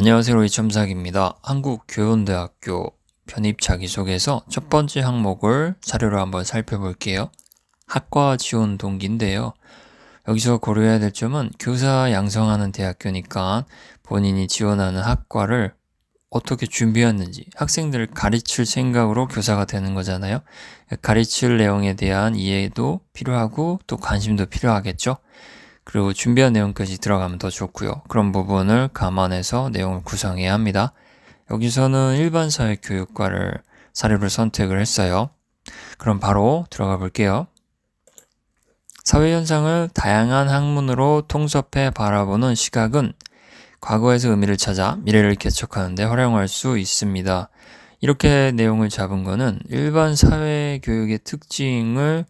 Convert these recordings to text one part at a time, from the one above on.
안녕하세요. 로이첨삭입니다. 한국교원대학교 편입자기소개서 첫 번째 항목을 자료로 한번 살펴볼게요. 학과 지원 동기인데요. 여기서 고려해야 될 점은 교사 양성하는 대학교니까 본인이 지원하는 학과를 어떻게 준비했는지, 학생들을 가르칠 생각으로 교사가 되는 거잖아요. 가르칠 내용에 대한 이해도 필요하고 또 관심도 필요하겠죠. 그리고 준비한 내용까지 들어가면 더 좋고요. 그런 부분을 감안해서 내용을 구성해야 합니다. 여기서는 일반사회교육과를 사례로 선택을 했어요. 그럼 바로 들어가 볼게요. 사회현상을 다양한 학문으로 통섭해 바라보는 시각은 과거에서 의미를 찾아 미래를 개척하는 데 활용할 수 있습니다. 이렇게 내용을 잡은 거는 일반 사회교육의 특징을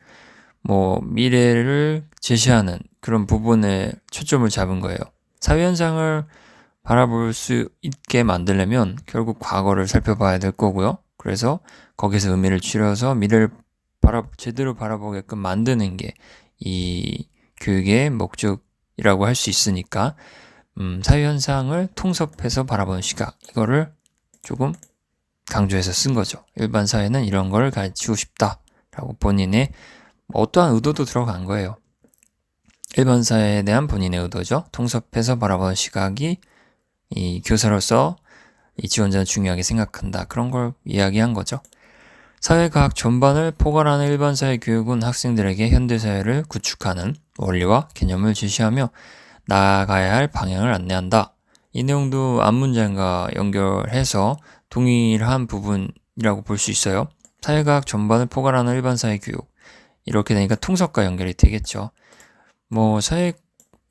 미래를 제시하는 그런 부분에 초점을 잡은 거예요. 사회현상을 바라볼 수 있게 만들려면 결국 과거를 살펴봐야 될 거고요. 그래서 거기서 의미를 추려서 미래를 제대로 바라보게끔 만드는 게 이 교육의 목적이라고 할 수 있으니까 사회현상을 통섭해서 바라보는 시각, 이거를 조금 강조해서 쓴 거죠. 일반 사회는 이런 걸 가르치고 싶다라고 본인의 어떠한 의도도 들어간 거예요. 일반 사회에 대한 본인의 의도죠. 통섭해서 바라보는 시각이 이 교사로서 이 지원자는 중요하게 생각한다. 그런 걸 이야기한 거죠. 사회과학 전반을 포괄하는 일반 사회 교육은 학생들에게 현대사회를 구축하는 원리와 개념을 제시하며 나아가야 할 방향을 안내한다. 이 내용도 앞문장과 연결해서 동일한 부분이라고 볼 수 있어요. 사회과학 전반을 포괄하는 일반 사회 교육. 이렇게 되니까 통섭과 연결이 되겠죠.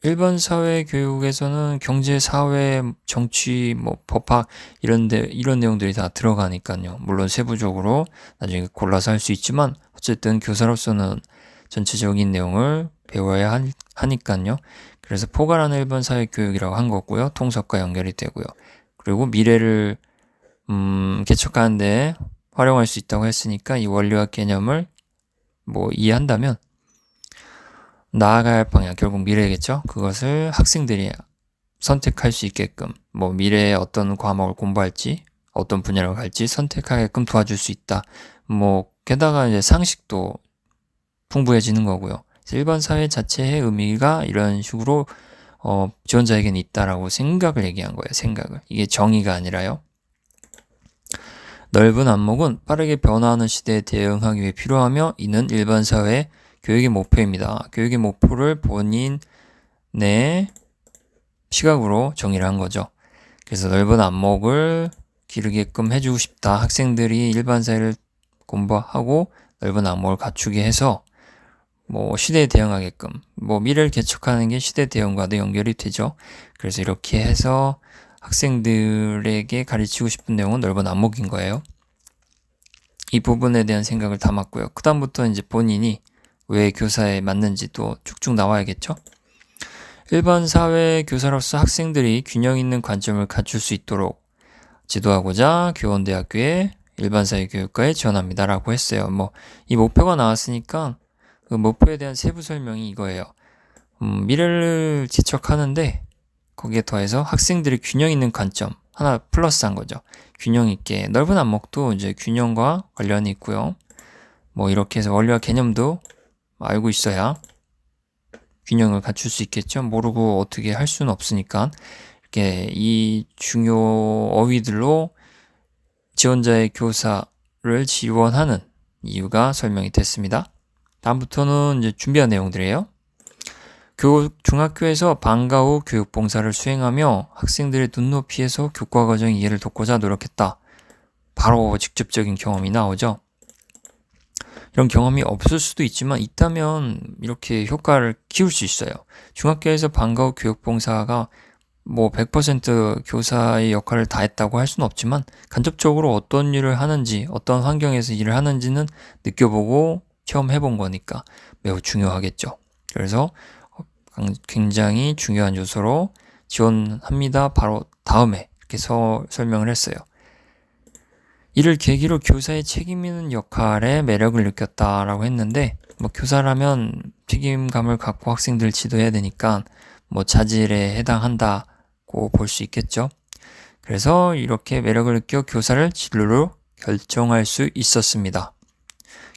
일반 사회 교육에서는 경제, 사회, 정치, 법학 이런 내용들이 다 들어가니까요. 물론 세부적으로 나중에 골라서 할 수 있지만 어쨌든 교사로서는 전체적인 내용을 배워야 하니까요. 그래서 포괄하는 일반 사회 교육이라고 한 거고요. 통섭과 연결이 되고요. 그리고 미래를 개척하는데 활용할 수 있다고 했으니까 이 원리와 개념을 이해한다면 나아가야 할 방향, 결국 미래겠죠. 그것을 학생들이 선택할 수 있게끔 미래에 어떤 과목을 공부할지 어떤 분야로 갈지 선택하게끔 도와줄 수 있다. 게다가 이제 상식도 풍부해지는 거고요. 일반 사회 자체의 의미가 이런 식으로 지원자에게는 있다라고 생각을 얘기한 거예요. 생각을. 이게 정의가 아니라요. 넓은 안목은 빠르게 변화하는 시대에 대응하기 위해 필요하며 이는 일반 사회의 교육의 목표입니다. 교육의 목표를 본인의 시각으로 정의를 한 거죠. 그래서 넓은 안목을 기르게끔 해주고 싶다. 학생들이 일반 사회를 공부하고 넓은 안목을 갖추게 해서 시대에 대응하게끔 미래를 개척하는 게 시대 대응과도 연결이 되죠. 그래서 이렇게 해서 학생들에게 가르치고 싶은 내용은 넓은 안목인 거예요. 이 부분에 대한 생각을 담았고요. 그 다음부터 이제 본인이 왜 교사에 맞는지도 쭉쭉 나와야겠죠. 일반 사회 교사로서 학생들이 균형 있는 관점을 갖출 수 있도록 지도하고자 교원대학교에 일반사회 교육과에 지원합니다 라고 했어요. 이 목표가 나왔으니까 그 목표에 대한 세부 설명이 이거예요. 미래를 지척하는데 거기에 더해서 학생들이 균형 있는 관점 하나 플러스한 거죠. 균형 있게. 넓은 안목도 이제 균형과 관련이 있고요. 이렇게 해서 원리와 개념도 알고 있어야 균형을 갖출 수 있겠죠. 모르고 어떻게 할 수는 없으니까 이렇게 이 중요 어휘들로 지원자의 교사를 지원하는 이유가 설명이 됐습니다. 다음부터는 이제 준비한 내용들이에요. 중학교에서 방과 후 교육봉사를 수행하며 학생들의 눈높이에서 교과 과정 이해를 돕고자 노력했다. 바로 직접적인 경험이 나오죠. 이런 경험이 없을 수도 있지만 있다면 이렇게 효과를 키울 수 있어요. 중학교에서 방과 후 교육봉사가 100% 교사의 역할을 다 했다고 할 수는 없지만 간접적으로 어떤 일을 하는지 어떤 환경에서 일을 하는지는 느껴보고 체험해본 거니까 매우 중요하겠죠. 그래서 굉장히 중요한 요소로 지원합니다. 바로 다음에 이렇게 설명을 했어요. 이를 계기로 교사의 책임 있는 역할에 매력을 느꼈다라고 했는데 교사라면 책임감을 갖고 학생들을 지도해야 되니까 자질에 해당한다고 볼 수 있겠죠. 그래서 이렇게 매력을 느껴 교사를 진로로 결정할 수 있었습니다.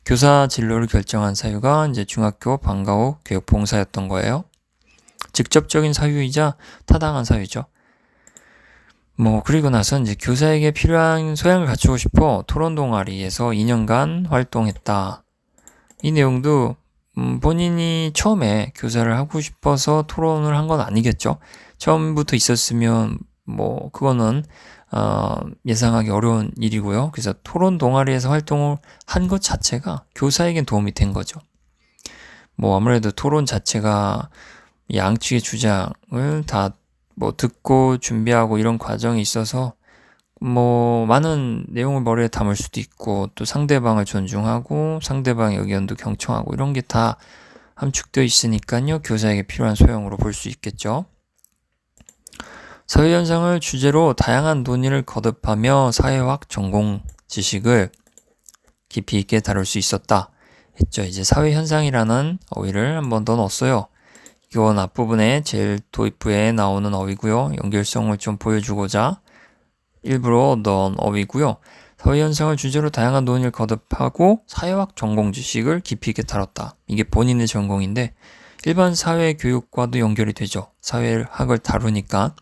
교사 진로를 결정한 사유가 이제 중학교 방과 후 교육 봉사였던 거예요. 직접적인 사유이자 타당한 사유죠. 그리고 나서 이제 교사에게 필요한 소양을 갖추고 싶어 토론 동아리에서 2년간 활동했다. 이 내용도 본인이 처음에 교사를 하고 싶어서 토론을 한 건 아니겠죠. 처음부터 있었으면 그거는 예상하기 어려운 일이고요. 그래서 토론 동아리에서 활동을 한 것 자체가 교사에겐 도움이 된 거죠. 아무래도 토론 자체가 양측의 주장을 다 듣고 준비하고 이런 과정이 있어서 많은 내용을 머리에 담을 수도 있고 또 상대방을 존중하고 상대방의 의견도 경청하고 이런 게 다 함축되어 있으니까요. 교사에게 필요한 소양으로 볼 수 있겠죠. 사회현상을 주제로 다양한 논의를 거듭하며 사회학 전공 지식을 깊이 있게 다룰 수 있었다 했죠. 이제 사회현상이라는 어휘를 한 번 더 넣었어요. 이건 앞부분에 제일 도입부에 나오는 어휘고요. 연결성을 좀 보여주고자 일부러 넣은 어휘고요. 사회현상을 주제로 다양한 논의를 거듭하고 사회학 전공 지식을 깊이 있게 다뤘다. 이게 본인의 전공인데 일반 사회교육과도 연결이 되죠. 사회학을 다루니까.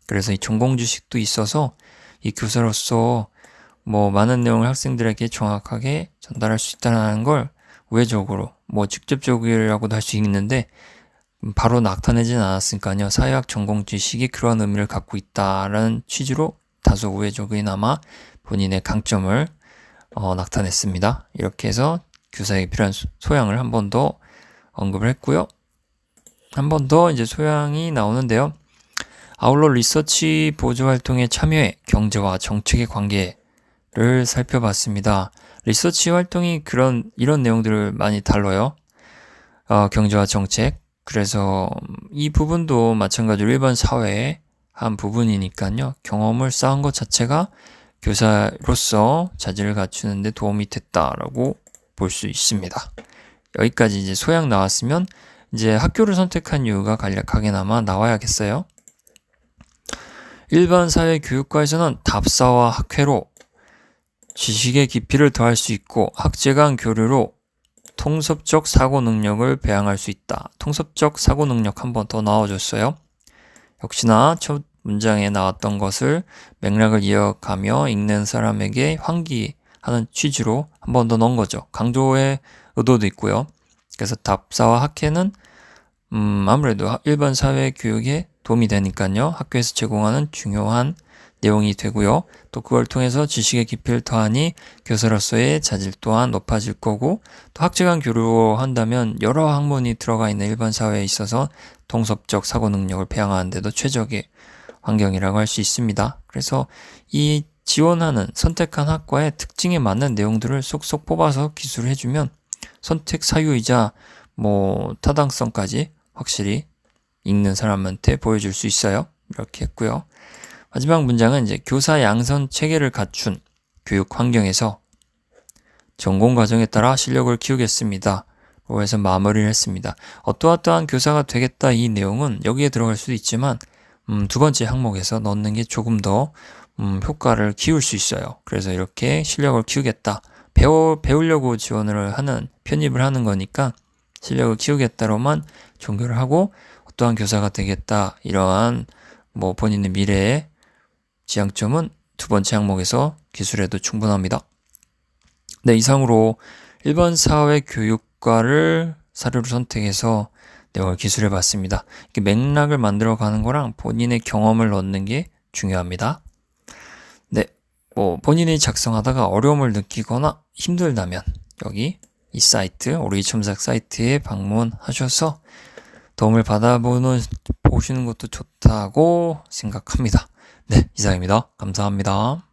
그래서 이 전공 지식도 있어서 이 교사로서 많은 내용을 학생들에게 정확하게 전달할 수 있다는 걸 우회적으로 직접적이라고도 할 수 있는데 바로 나타내진 않았으니까요. 사회학 전공 지식이 그런 의미를 갖고 있다라는 취지로 다소 우회적이나마 본인의 강점을 나타냈습니다. 이렇게 해서 교사에게 필요한 소양을 한 번 더 언급을 했고요. 한 번 더 이제 소양이 나오는데요. 아울러 리서치 보조 활동에 참여해 경제와 정책의 관계를 살펴봤습니다. 리서치 활동이 이런 내용들을 많이 다뤄요. 경제와 정책. 그래서 이 부분도 마찬가지로 일반 사회의 한 부분이니까요. 경험을 쌓은 것 자체가 교사로서 자질을 갖추는 데 도움이 됐다라고 볼 수 있습니다. 여기까지 이제 소양 나왔으면 이제 학교를 선택한 이유가 간략하게나마 나와야겠어요. 일반 사회 교육과에서는 답사와 학회로 지식의 깊이를 더할 수 있고 학제 간 교류로 통섭적 사고 능력을 배양할 수 있다. 통섭적 사고 능력 한 번 더 나와줬어요. 역시나 첫 문장에 나왔던 것을 맥락을 이어가며 읽는 사람에게 환기하는 취지로 한 번 더 넣은 거죠. 강조의 의도도 있고요. 그래서 답사와 학회는 아무래도 일반 사회 교육에 도움이 되니까요. 학교에서 제공하는 중요한 내용이 되고요. 또 그걸 통해서 지식의 깊이를 더하니 교사로서의 자질 또한 높아질 거고 또 학제 간 교류를 한다면 여러 학문이 들어가 있는 일반 사회에 있어서 통섭적 사고 능력을 배양하는 데도 최적의 환경이라고 할 수 있습니다. 그래서 이 지원하는 선택한 학과의 특징에 맞는 내용들을 쏙쏙 뽑아서 기술을 해주면 선택 사유이자 타당성까지 확실히 읽는 사람한테 보여줄 수 있어요. 이렇게 했고요. 마지막 문장은 이제 교사 양선 체계를 갖춘 교육 환경에서 전공 과정에 따라 실력을 키우겠습니다. 로 해서 마무리를 했습니다. 어떠한 교사가 되겠다 이 내용은 여기에 들어갈 수도 있지만 두 번째 항목에서 넣는 게 조금 더 효과를 키울 수 있어요. 그래서 이렇게 실력을 키우겠다. 배우려고 지원을 하는 편입을 하는 거니까 실력을 키우겠다로만 종교를 하고 어떠한 교사가 되겠다. 이러한 본인의 미래의 지향점은 두 번째 항목에서 기술해도 충분합니다. 네, 이상으로 일반 사회 교육과를 사료로 선택해서 내용을 기술해 봤습니다. 이렇게 맥락을 만들어 가는 거랑 본인의 경험을 넣는 게 중요합니다. 네, 본인이 작성하다가 어려움을 느끼거나 힘들다면 여기 이 사이트, 오리지 첨삭 사이트에 방문하셔서 도움을 받아보시는 것도 좋다고 생각합니다. 네, 이상입니다. 감사합니다.